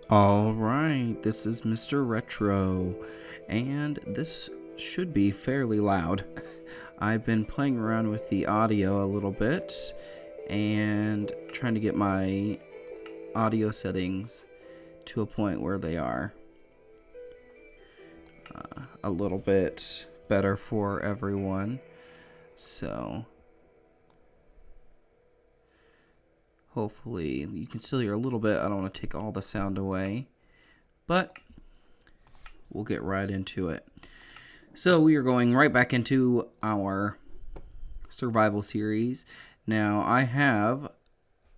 Alright, this is Mr. Retro, and this should be fairly loud. I've been playing around with the audio a little bit, and trying to get my audio settings to a point where they are a little bit better for everyone. So hopefully you can still hear a little bit. I don't want to take all the sound away, but we'll get right into it. So we are going right back into our survival series. Now I have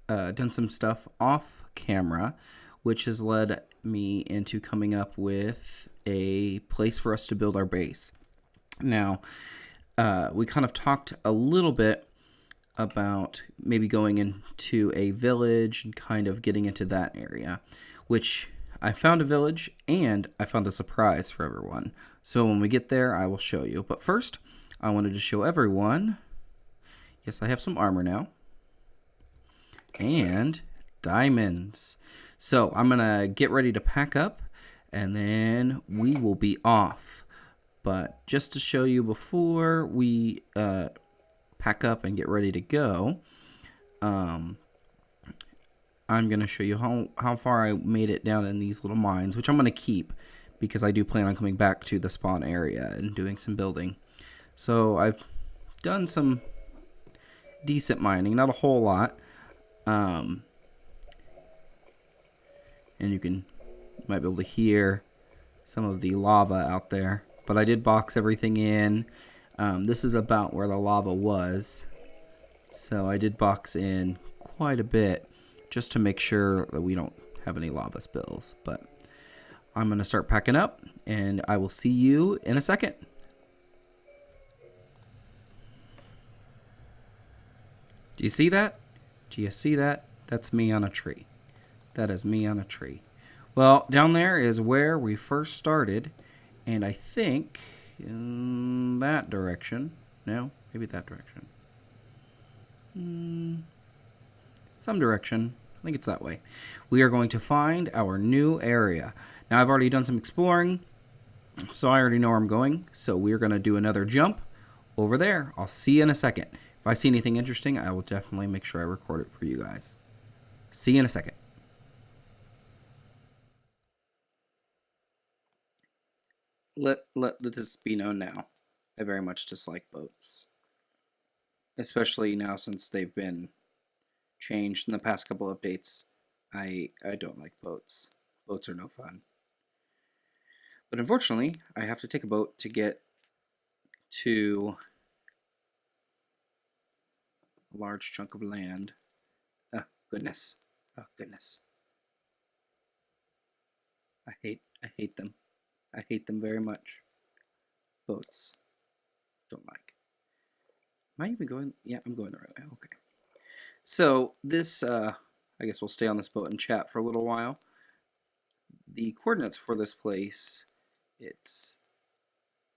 done some stuff off camera, which has led me into coming up with a place for us to build our base. Now, we kind of talked a little bit about maybe going into a village and kind of getting into that area, which I found a village and I found a surprise for everyone. So when we get there, I will show you. But first, I wanted to show everyone, yes, I have some armor now, and diamonds. So I'm going to get ready to pack up, and then we will be off. But just to show you before we pack up and get ready to go, I'm going to show you how far I made it down in these little mines, which I'm going to keep because I do plan on coming back to the spawn area and doing some building. So I've done some decent mining, not a whole lot. And you might be able to hear some of the lava out there. But I did box everything in. This is about where the lava was. So I did box in quite a bit just to make sure that we don't have any lava spills. But I'm going to start packing up, and I will see you in a second. Do you see that? Do you see that? That's me on a tree. That is me on a tree. Well, down there is where we first started, and I think in that direction. No, maybe that direction. Some direction. I think it's that way. We are going to find our new area. Now, I've already done some exploring, so I already know where I'm going. So we're going to do another jump over there. I'll see you in a second. If I see anything interesting, I will definitely make sure I record it for you guys. See you in a second. Let this be known now. I very much dislike boats. Especially now since they've been changed in the past couple updates. I don't like boats. Boats are no fun. But unfortunately, I have to take a boat to get to a large chunk of land. Oh, goodness. Oh, goodness. I hate them. I hate them very much. Boats. Don't like. Am I even going? Yeah, I'm going the right way. Okay. So this, I guess we'll stay on this boat and chat for a little while. The coordinates for this place, it's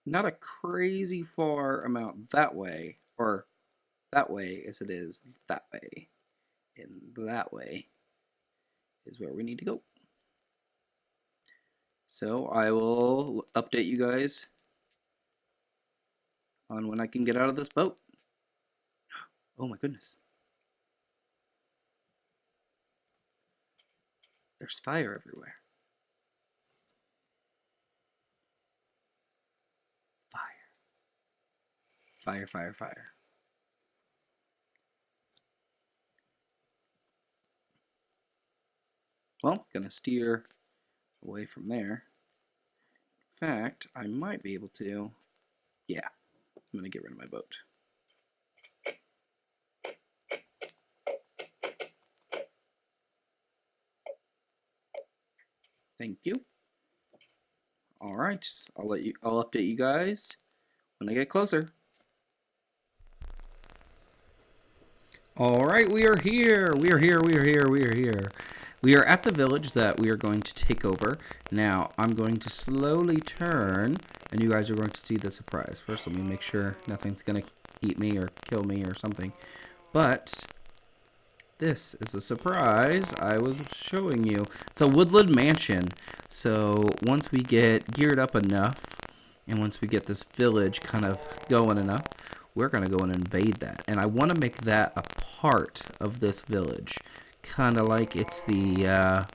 not a crazy far amount that way, or that way as it is that way. And that way is where we need to go. So I will update you guys on when I can get out of this boat. Oh my goodness. There's fire everywhere. Fire. Fire. Well, gonna steer away from there. In fact, I might be able to. Yeah, I'm gonna get rid of my boat. Thank you. All right, I'll update you guys when I get closer. All right, we are here. We are here. We are at the village that we are going to take over. Now, I'm going to slowly turn, and you guys are going to see the surprise. First, let me make sure nothing's going to eat me or kill me or something. But this is a surprise I was showing you. It's a woodland mansion. So once we get geared up enough, and once we get this village kind of going enough, we're going to go and invade that. And I want to make that a part of this village. Kind of like it's the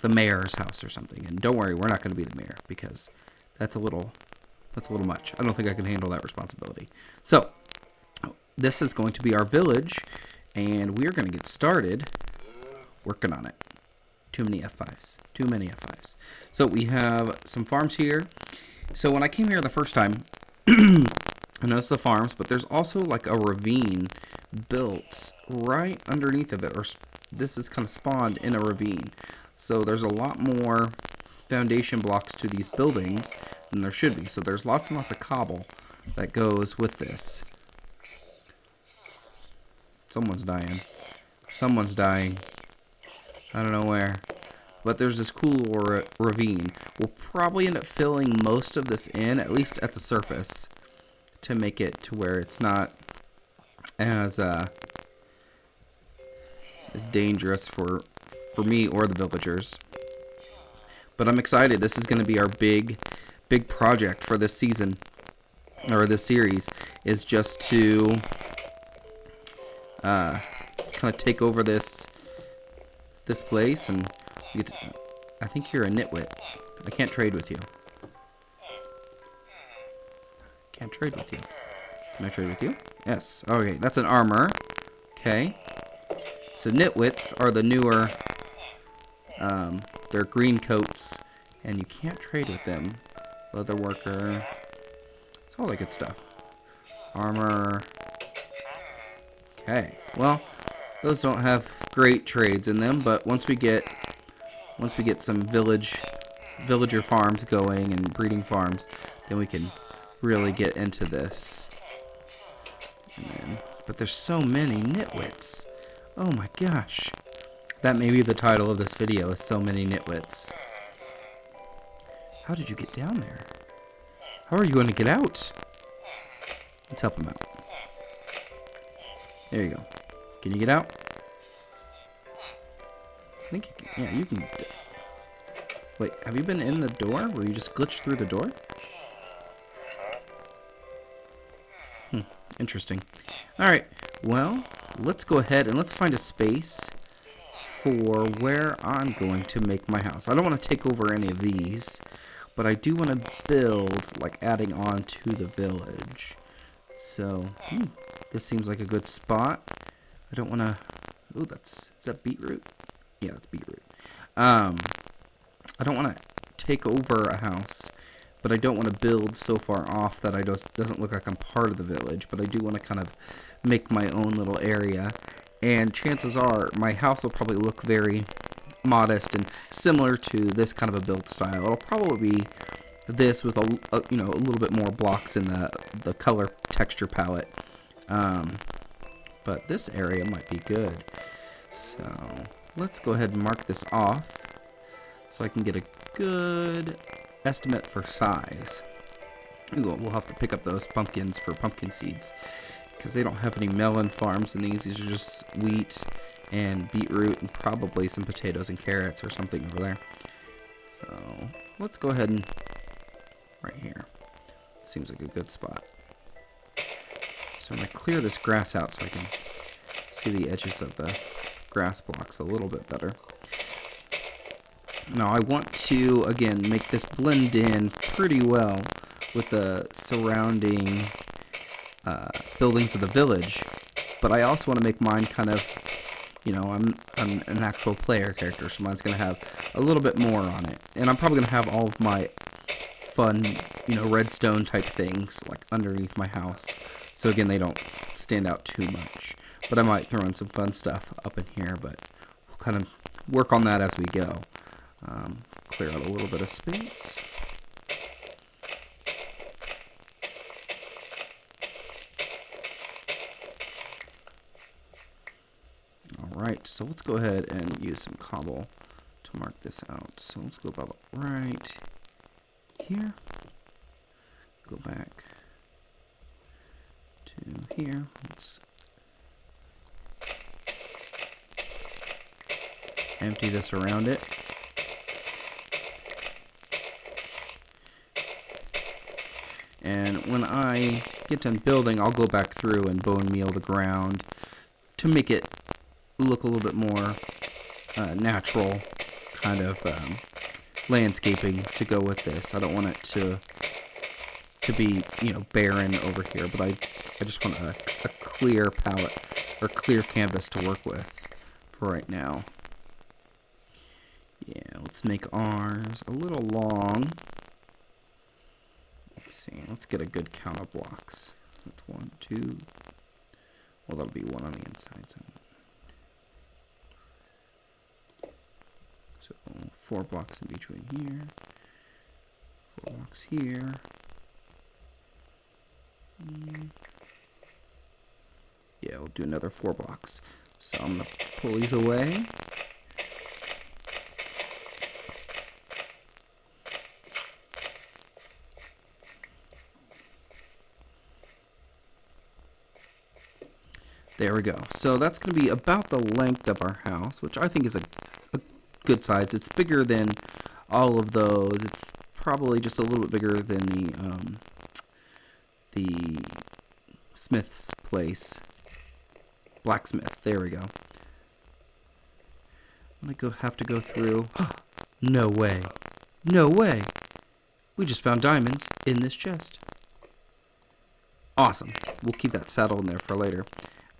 mayor's house or something. And don't worry, we're not going to be the mayor, because that's a little much. I don't think I can handle that responsibility. So this is going to be our village, and we're going to get started working on it. Too many F5s. Too many F5s. So we have some farms here. So when I came here the first time, I noticed the farms, but there's also like a ravine built right underneath of it, or this is kind of spawned in a ravine. So there's a lot more foundation blocks to these buildings than there should be. So there's lots and lots of cobble that goes with this. Someone's dying. Someone's dying. I don't know where. But there's this cool little ravine. We'll probably end up filling most of this in, at least at the surface, to make it to where it's not as dangerous for me or the villagers. But I'm excited. This is going to be our big project for this season, or this series, is just to kind of take over this place. And I think you're a nitwit. I can't trade with you. Can't trade with you. Can I trade with you? Yes. Okay, that's an armor. Okay. So nitwits are the newer, they're green coats, and you can't trade with them. Leather worker. It's all that good stuff. Armor. Okay. Well, those don't have great trades in them, but once we get some villager farms going and breeding farms, then we can really get into this. But there's so many nitwits. Oh my gosh. That may be the title of this video, is So Many Nitwits. How did you get down there? How are you going to get out? Let's help him out. There you go. Can you get out? I think you can. Yeah, you can. Wait, have you been in the door? Where you just glitched through the door? Interesting. Alright, well, let's go ahead and let's find a space for where I'm going to make my house. I don't want to take over any of these, but I do want to build, like, adding on to the village. So, this seems like a good spot. I don't want to... Ooh, is that beetroot? Yeah, that's beetroot. I don't want to take over a house, but I don't want to build so far off that I doesn't look like I'm part of the village, but I do want to kind of make my own little area. And chances are my house will probably look very modest and similar to this kind of a build style. It'll probably be this with a little bit more blocks in the color texture palette. But this area might be good. So let's go ahead and mark this off so I can get a good estimate for size. We'll have to pick up those pumpkins for pumpkin seeds, because they don't have any melon farms in these. These are just wheat and beetroot and probably some potatoes and carrots or something over there. So let's go ahead and right here. Seems like a good spot. So I'm going to clear this grass out so I can see the edges of the grass blocks a little bit better. Now I want to, again, make this blend in pretty well with the surrounding buildings of the village, but I also want to make mine kind of, I'm an actual player character, so mine's going to have a little bit more on it. And I'm probably going to have all of my fun, redstone type things like underneath my house. So again, they don't stand out too much. But I might throw in some fun stuff up in here, but we'll kind of work on that as we go. Clear out a little bit of space. Alright, so let's go ahead and use some cobble to mark this out. So let's go about right here. Go back to here. Let's empty this around it. And when I get done building, I'll go back through and bone meal the ground to make it look a little bit more natural kind of landscaping to go with this. I don't want it to be, you know, barren over here, but I just want a clear palette or clear canvas to work with for right now. Yeah, let's make ours a little long. Let's see, let's get a good count of blocks. That's 1, 2. Well, that'll be 1 on the inside. So 4 blocks in between here. 4 blocks here. Yeah, we'll do another 4 blocks. So I'm going to pull these away. There we go. So that's going to be about the length of our house, which I think is a good size. It's bigger than all of those. It's probably just a little bit bigger than the Smith's place. Blacksmith. There we go. I'm going to have to go through. No way. No way. We just found diamonds in this chest. Awesome. We'll keep that saddle in there for later.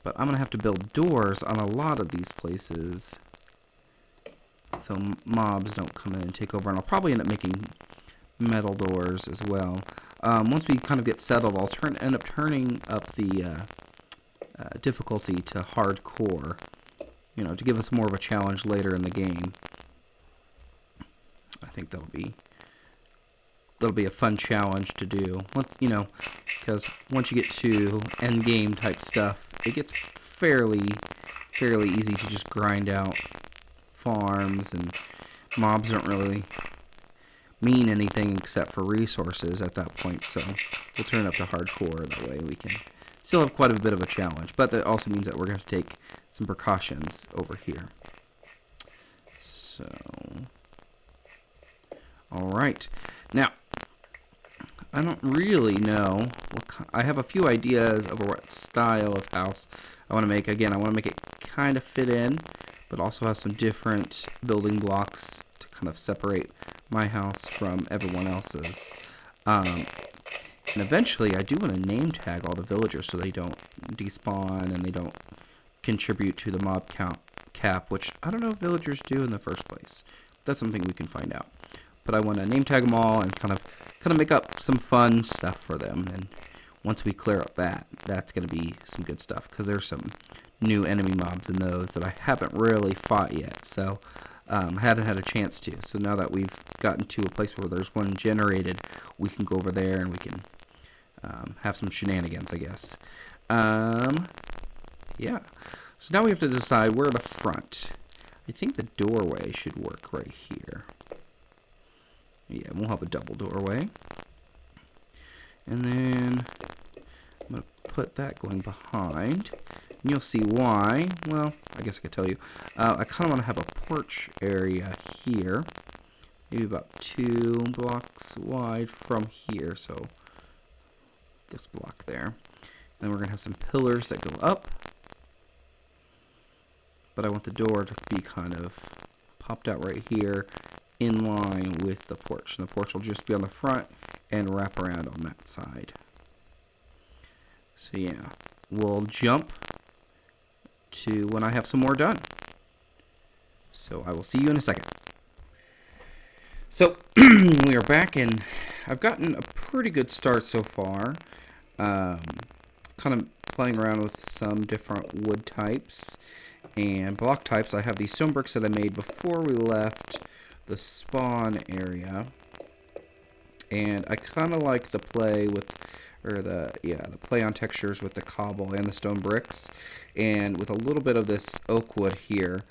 But I'm going to have to build doors on a lot of these places so mobs don't come in and take over. And I'll probably end up making metal doors as well. Once we kind of get settled, I'll end up turning up the difficulty to hardcore, you know, to give us more of a challenge later in the game. I think that'll be a fun challenge to do. You know, because once you get to end game type stuff, it gets fairly easy to just grind out farms, and mobs don't really mean anything except for resources at that point. So we'll turn up to hardcore. That way we can still have quite a bit of a challenge, but that also means that we're going to take some precautions over here. So, all right. Now, I don't really know. I have a few ideas of what style of house I want to make. Again, I want to make it kind of fit in, but also have some different building blocks to kind of separate my house from everyone else's. And eventually, I do want to name tag all the villagers so they don't despawn and they don't contribute to the mob count cap, which I don't know if villagers do in the first place. That's something we can find out. But I want to name tag them all and kind of make up some fun stuff for them. And once we clear up that, that's going to be some good stuff, because there's some new enemy mobs in those that I haven't really fought yet. So I hadn't had a chance to. So now that we've gotten to a place where there's one generated, we can go over there and we can have some shenanigans, I guess. Yeah. So now we have to decide where the front. I think the doorway should work right here. Yeah, we'll have a double doorway. And then I'm going to put that going behind. And you'll see why. Well, I guess I could tell you. I kind of want to have a porch area here. Maybe about 2 blocks wide from here. So this block there. And then we're going to have some pillars that go up. But I want the door to be kind of popped out right here, in line with the porch. And the porch will just be on the front and wrap around on that side. So yeah, we'll jump to when I have some more done. So I will see you in a second. So we are back, and I've gotten a pretty good start so far. Kind of playing around with some different wood types and block types. I have these stone bricks that I made before we left the spawn area, and I kind of like the play with, or the play on textures with the cobble and the stone bricks, and with a little bit of this oak wood here.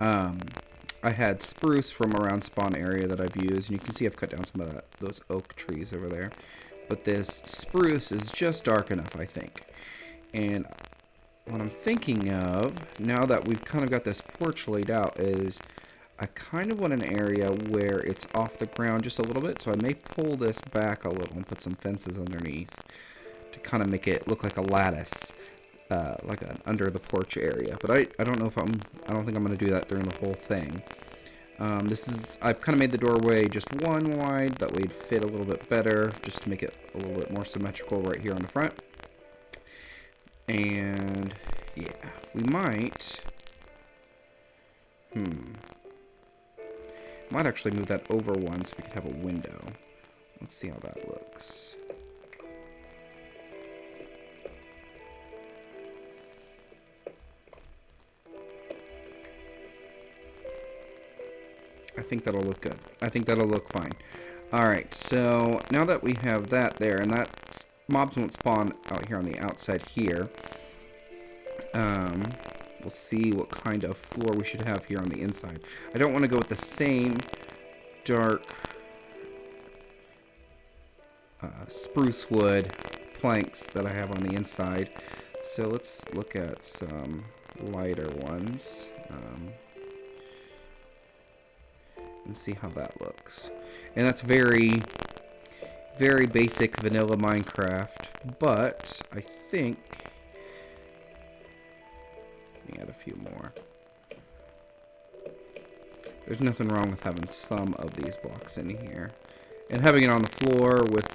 I had spruce from around spawn area that I've used, and you can see I've cut down some of those oak trees over there, but this spruce is just dark enough, I think. And what I'm thinking of, now that we've kind of got this porch laid out, is I kind of want an area where it's off the ground just a little bit, so I may pull this back a little and put some fences underneath to kind of make it look like a lattice, like an under the porch area. But I don't know if I don't think I'm going to do that during the whole thing. I've kind of made the doorway just one wide, that way it'd fit a little bit better, just to make it a little bit more symmetrical right here on the front. And yeah, we might actually move that over one so we could have a window. Let's see how that looks. I think that'll look good. I think that'll look fine. Alright, so now that we have that there, and that mobs won't spawn out here on the outside here, we'll see what kind of floor we should have here on the inside. I don't want to go with the same dark spruce wood planks that I have on the inside. So let's look at some lighter ones. And see how that looks. And that's very, very basic vanilla Minecraft, but I think let me add a few more. There's nothing wrong with having some of these blocks in here, and having it on the floor with,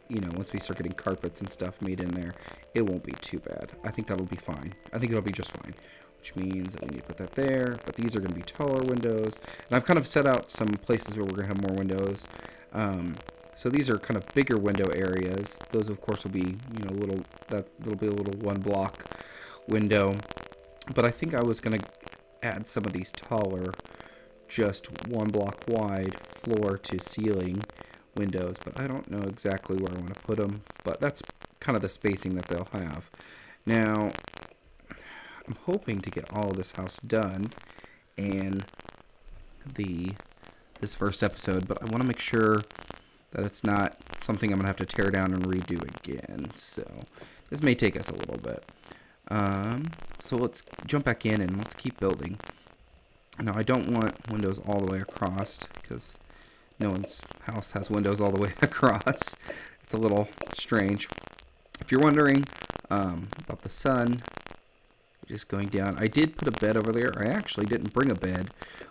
you know, once we start getting carpets and stuff made in there, it won't be too bad. I think that'll be fine. I think it'll be just fine. Which means that we need to put that there, but these are going to be taller windows. And I've kind of set out some places where we're going to have more windows. So these are kind of bigger window areas. Those, of course, will be, you know, that'll be a little one block window. But I think I was going to add some of these taller, just one block wide floor to ceiling windows. But I don't know exactly where I want to put them. But that's kind of the spacing that they'll have. Now, I'm hoping to get all of this house done in this first episode, but I want to make sure that it's not something I'm going to have to tear down and redo again. So this may take us a little bit. So let's jump back in and let's keep building. Now, I don't want windows all the way across because no one's house has windows all the way across. It's a little strange. If you're wondering about the sun just going down, I did put a bed over there. I actually didn't bring a bed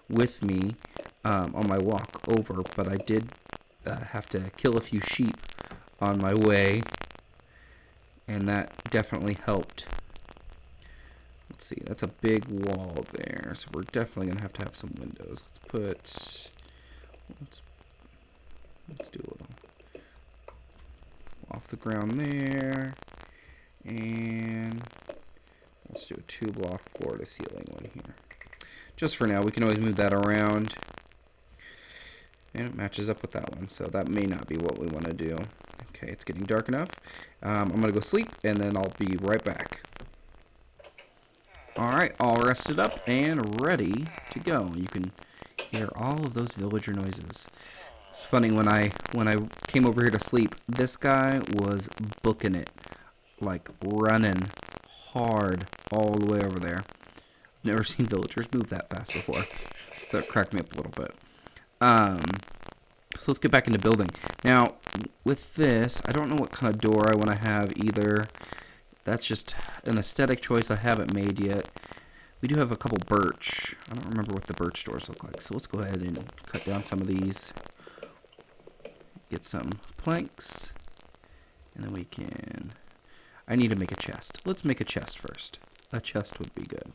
with me on my walk over, but I did have to kill a few sheep on my way, and that definitely helped. Let's see, that's a big wall there, so we're definitely gonna have to have some windows. Let's do a little off the ground there, and let's do a 2-block floor to ceiling one here. Just for now, we can always move that around. And it matches up with that one, so that may not be what we want to do. Okay, it's getting dark enough. I'm going to go sleep, and then I'll be right back. Alright, all rested up and ready to go. You can hear all of those villager noises. It's funny, when I came over here to sleep, this guy was booking it. Like, running hard all the way over there. Never seen villagers move that fast before, so it cracked me up a little bit. So let's get back into building. Now, with this, I don't know what kind of door I want to have either. That's just an aesthetic choice I haven't made yet. We do have a couple birch. I don't remember what the birch doors look like, so let's go ahead and cut down some of these. Get some planks, and then we can... I need to make a chest. Let's make a chest first. A chest would be good,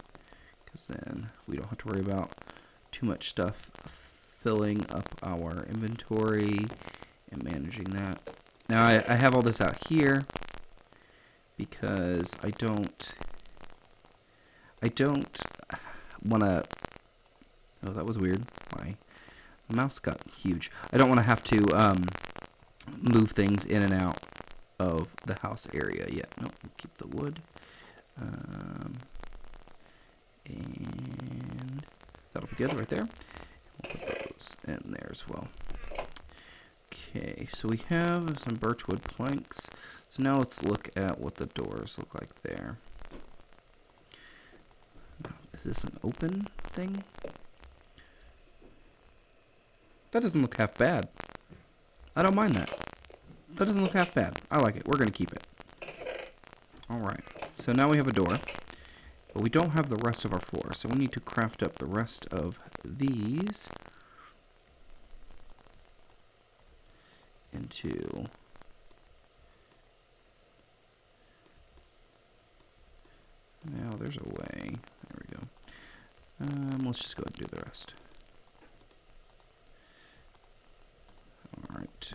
because then we don't have to worry about too much stuff filling up our inventory and managing that. Now, I have all this out here because I don't want to... Oh, that was weird. My mouse got huge. I don't want to have to move things in and out of the house area yet. Nope, we'll keep the wood. And that'll be good right there. We'll put those in there as well. Okay, so we have some birchwood planks. So now let's look at what the doors look like there. Is this an open thing? That doesn't look half bad. I don't mind that. That doesn't look half bad. I like it. We're going to keep it. Alright. So now we have a door. But we don't have the rest of our floor. So we need to craft up the rest of these into... Now there's a way. There we go. Let's just go ahead and do the rest. Alright.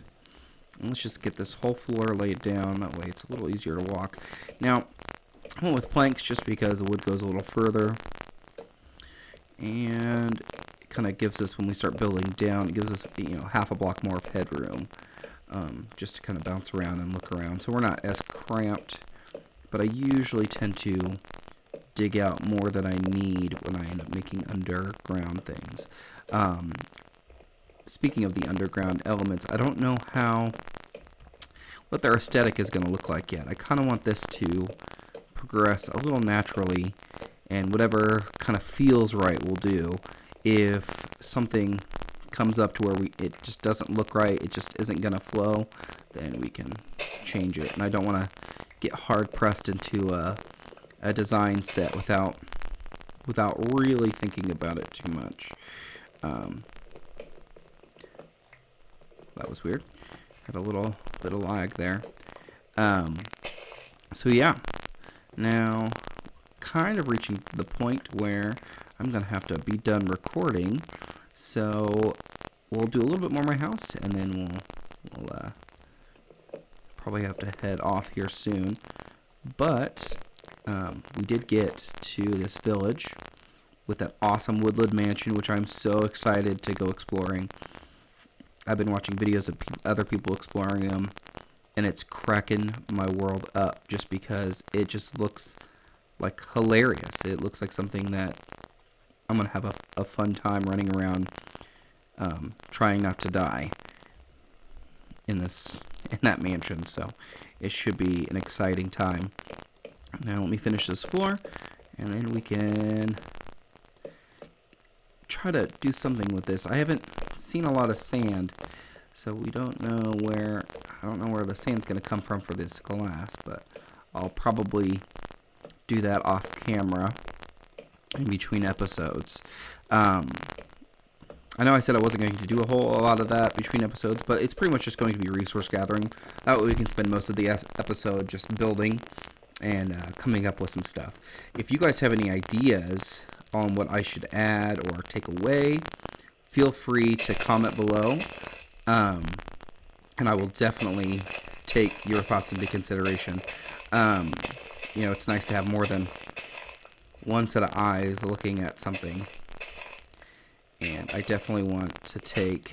Let's just get this whole floor laid down. That way it's a little easier to walk. Now, I went with planks just because the wood goes a little further. And it kind of gives us, when we start building down, it gives us, half a block more of headroom. Just to kind of bounce around and look around. So we're not as cramped. But I usually tend to dig out more than I need when I end up making underground things. Speaking of the underground elements, I don't know what their aesthetic is going to look like yet. I kind of want this to progress a little naturally, and whatever kind of feels right will do. If something comes up to where it just doesn't look right, it just isn't going to flow, then we can change it. And I don't want to get hard pressed into a design set without really thinking about it too much. That was weird. Had a little bit of lag there. So yeah, now kind of reaching the point where I'm gonna have to be done recording. So we'll do a little bit more of my house, and then we'll probably have to head off here soon. But we did get to this village with that awesome woodland mansion, which I'm so excited to go exploring. I've been watching videos of other people exploring them, and it's cracking my world up just because it just looks like hilarious. It looks like something that I'm going to have a fun time running around, trying not to die in that mansion. So it should be an exciting time. Now let me finish this floor, and then we can try to do something with this. I haven't seen a lot of sand, so we don't know where. I don't know where the sand's going to come from for this glass, but I'll probably do that off camera in between episodes. I know I said I wasn't going to do a lot of that between episodes, but it's pretty much just going to be resource gathering. That way we can spend most of the episode just building and coming up with some stuff. If you guys have any ideas on what I should add or take away, feel free to comment below, and I will definitely take your thoughts into consideration. It's nice to have more than one set of eyes looking at something, and I definitely want to take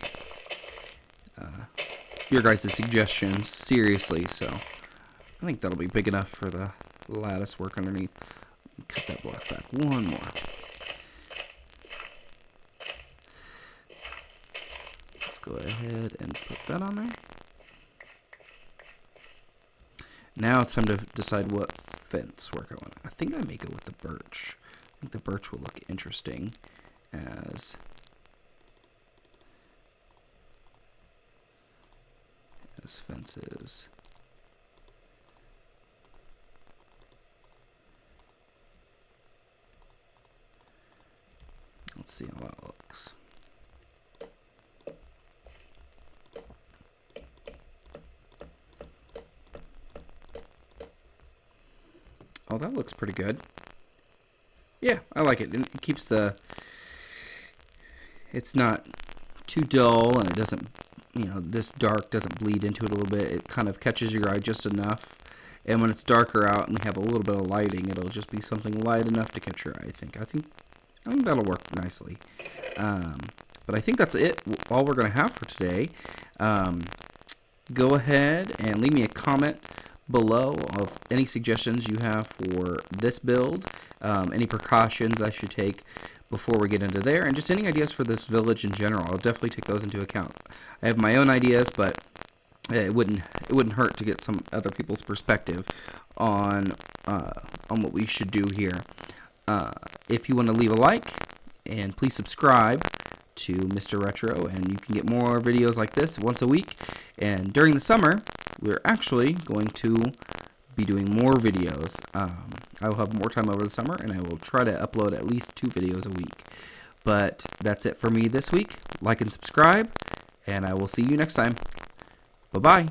your guys' suggestions seriously, so I think that'll be big enough for the lattice work underneath. Cut that block back one more. Let's go ahead and put that on there. Now it's time to decide what fence work I want. I think I may go with the birch. I think the birch will look interesting as fences. Let's see how that looks. Oh, that looks pretty good. Yeah, I like it. It keeps it's not too dull, and it doesn't, this dark doesn't bleed into it a little bit. It kind of catches your eye just enough. And when it's darker out and we have a little bit of lighting, it'll just be something light enough to catch your eye, I think. I think that'll work nicely. But I think that's it, all we're going to have for today. Go ahead and leave me a comment below of any suggestions you have for this build, any precautions I should take before we get into there, and just any ideas for this village in general. I'll definitely take those into account. I have my own ideas, but it wouldn't hurt to get some other people's perspective on what we should do here. If you want to leave a like, and please subscribe, to Mr. Retro, and you can get more videos like this once a week. And during the summer, we're actually going to be doing more videos. I will have more time over the summer, and I will try to upload at least 2 videos a week. But that's it for me this week. Like and subscribe, and I will see you next time. Bye-bye.